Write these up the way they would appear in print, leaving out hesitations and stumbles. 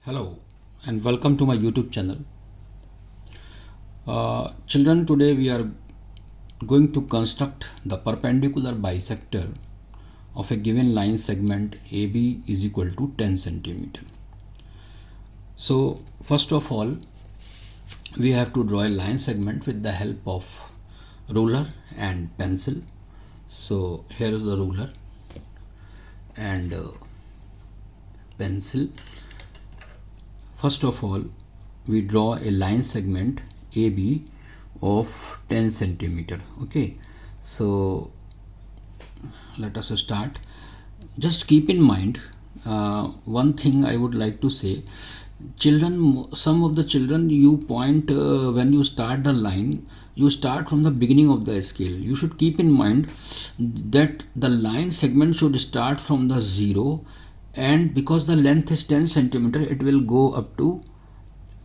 Hello and welcome to my YouTube channel. Children, today we are going to construct the perpendicular bisector of a given line segment AB is equal to 10 centimeter. So first of all, we have to draw a line segment with the help of ruler and pencil. So here is the ruler and pencil. First of all, we draw a line segment AB of 10 centimeter. Okay, so let us start. Just keep in mind one thing I would like to say. Children, some of the children, you point when you start the line, you start from the beginning of the scale. You should keep in mind that the line segment should start from the 0, and because the length is 10 centimeter, it will go up to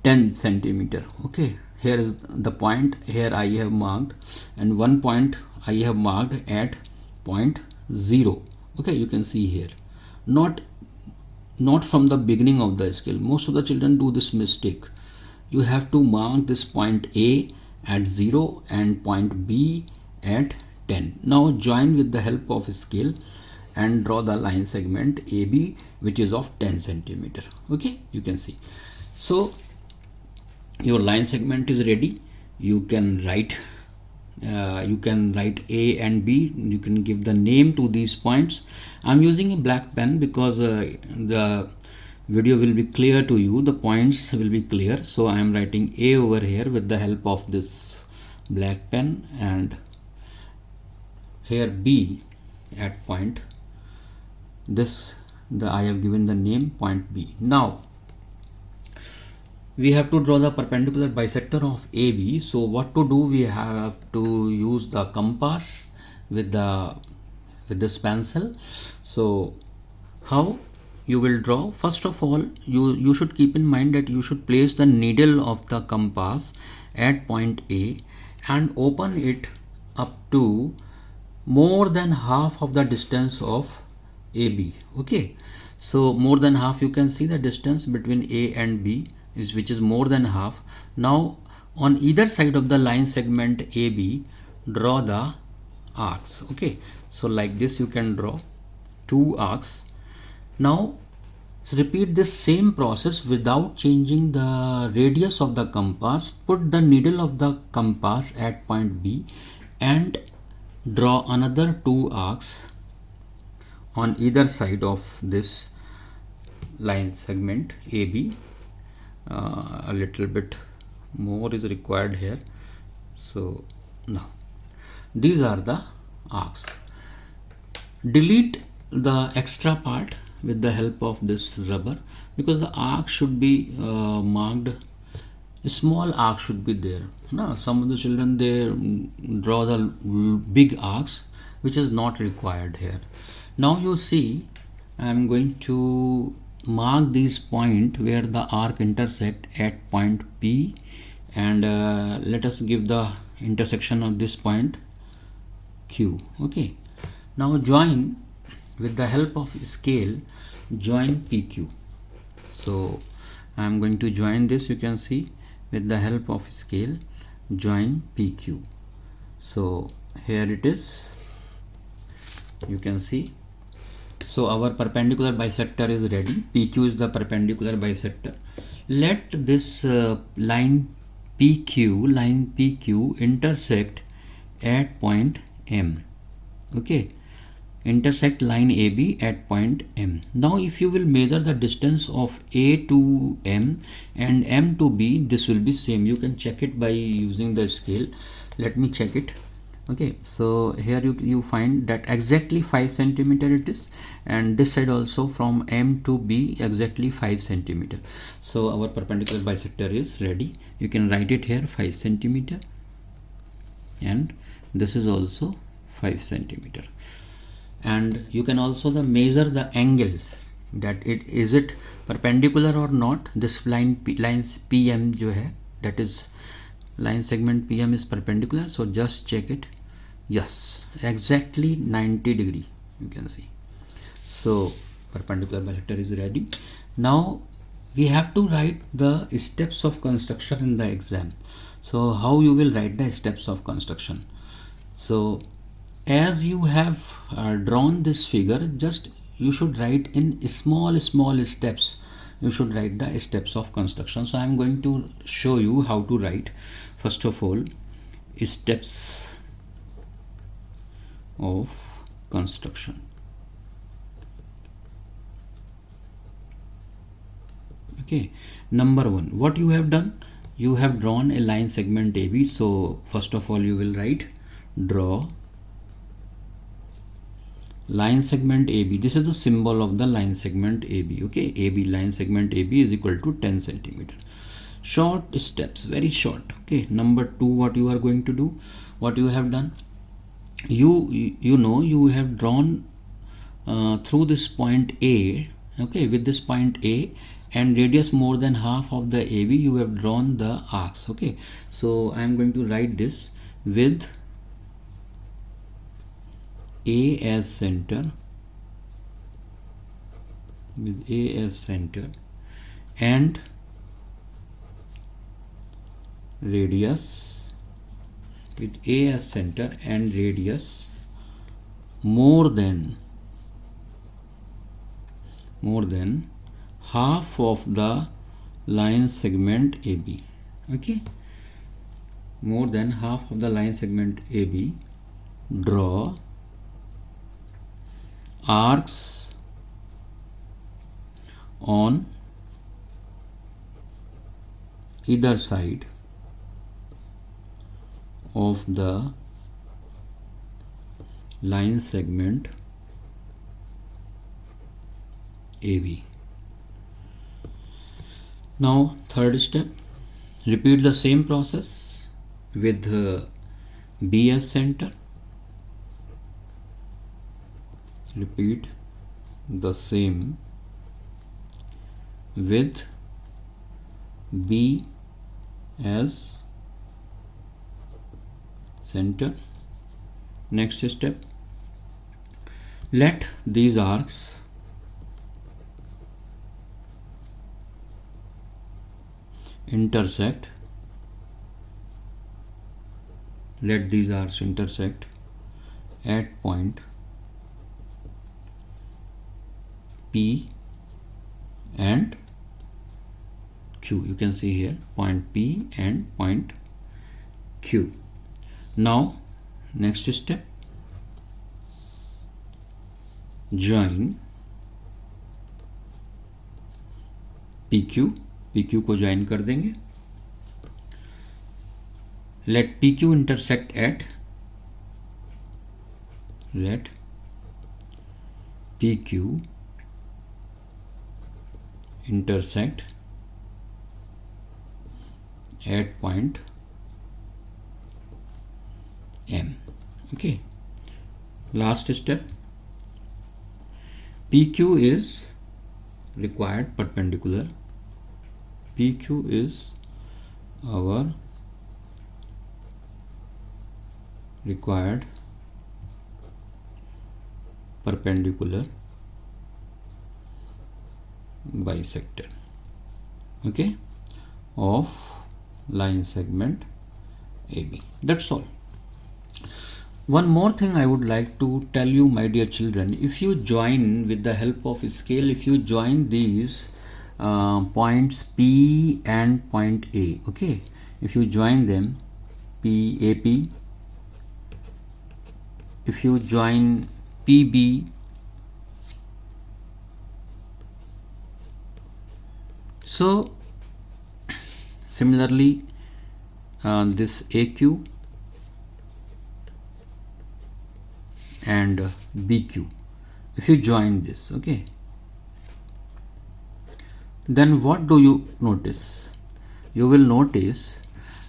10 centimeter. Okay, here is the point. Here I have marked, and one point I have marked at point 0. Okay, you can see here, not from the beginning of the scale. Most of the children do this mistake. You have to mark this point A at 0 and point B at 10. Now join with the help of scale and draw the line segment AB, which is of 10 centimeter. Okay, you can see. So your line segment is ready. You can write A and B. You can give the name to these points. I'm using a black pen because the video will be clear to you. The points will be clear. So I am writing A over here with the help of this black pen, and here B at point this. I have given the name point B. Now we have to draw the perpendicular bisector of AB. So what to do? We have to use the compass with this pencil. So how you will draw? First of all, you should keep in mind that you should place the needle of the compass at point A and open it up to more than half of the distance of AB. Okay, so more than half, you can see the distance between A and B which is more than half. Now on either side of the line segment AB, draw the arcs. Okay, so like this you can draw 2 arcs. Now repeat this same process without changing the radius of the compass. Put the needle of the compass at point B and draw another 2 arcs on either side of this line segment AB. A little bit more is required here. So now these are the arcs. Delete the extra part with the help of this rubber, because the arc should be marked. A small arc should be there. Now some of the children, they draw the big arcs, which is not required here. Now you see, I am going to mark this point where the arc intersect at point P, and let us give the intersection of this point Q. Okay, now join with the help of scale, join PQ. So I am going to join this, you can see, with the help of scale, join PQ. So here it is, you can see. So our perpendicular bisector is ready. PQ is the perpendicular bisector. Let this line PQ intersect at point M. Okay, intersect line AB at point M. Now if you will measure the distance of A to M and M to B, this will be same. You can check it by using the scale. Let me check it. Okay, so here you find that exactly 5 centimeter it is, and this side also from M to B exactly 5 centimeter. So our perpendicular bisector is ready. You can write it here 5 centimeter, and this is also 5 centimeter. And you can also measure the angle, that is it perpendicular or not. This lines PM जो है, that is line segment PM is perpendicular. So just check it. Yes, exactly 90 degree, you can see. So perpendicular bisector is ready. Now we have to write the steps of construction in the exam. So how you will write the steps of construction? So as you have drawn this figure, just you should write in small steps. You should write the steps of construction. So I am going to show you how to write. First of all, steps of construction. Okay, number one, what you have done, you have drawn a line segment AB. So first of all, you will write draw line segment AB. This is the symbol of the line segment AB. Okay, AB, line segment AB is equal to 10 centimeter. Short steps, very short. Okay, number two, what you are going to do, what you have done, you know, you have drawn through this point A. Okay, with this point A and radius more than half of the AB, you have drawn the arcs. Okay, so I am going to write this with A as center, with A as center and radius, with A as center and radius more than half of the line segment AB. Okay, more than half of the line segment AB. Draw arcs on either side of the line segment AB. Now third step, repeat the same process with B as center. Repeat the same with B as center. Next step, let these arcs intersect, let these arcs intersect at point P and Q. You can see here point P and point Q. Now next step, join PQ. PQ को join कर देंगे. Let PQ intersect at, let PQ intersect at point M. Okay, last step, PQ is required perpendicular. PQ is our required perpendicular bisector, okay, of line segment AB. That's all. One more thing I would like to tell you, my dear children, if you join with the help of scale, if you join these points P and point A, okay, if you join them, PAP, if you join PB, so similarly this AQ and BQ, if you join this, okay, then what do you notice? You will notice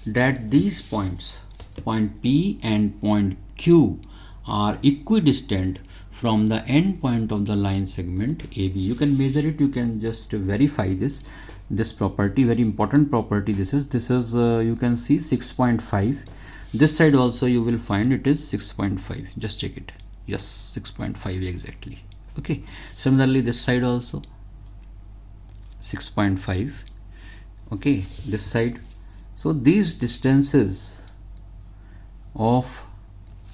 that these points, point P and point Q, are equidistant from the end point of the line segment AB. You can measure it, you can just verify this property, very important property. This is you can see 6.5. This side also you will find it is 6.5. Just check it. Yes, 6.5 exactly. Okay, similarly this side also 6.5. okay, this side. So these distances of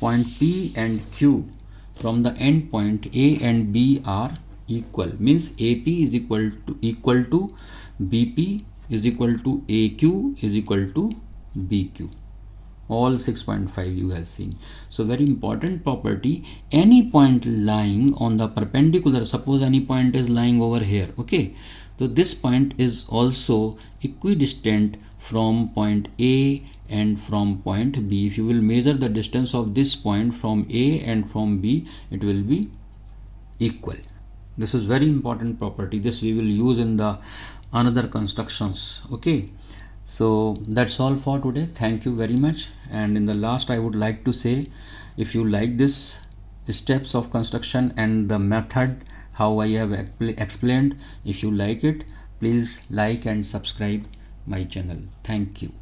point P and Q from the end point A and B are equal, means AP is equal to BP is equal to AQ is equal to BQ. All 6.5 you have seen. So very important property, any point lying on the perpendicular, suppose any point is lying over here, okay, so this point is also equidistant from point A and from point B. If you will measure the distance of this point from A and from B, it will be equal. This is very important property. This we will use in the another constructions. Okay, so that's all for today. Thank you very much. And in the last, I would like to say, if you like this steps of construction and the method how I have explained, if you like it, please like and subscribe my channel. Thank you.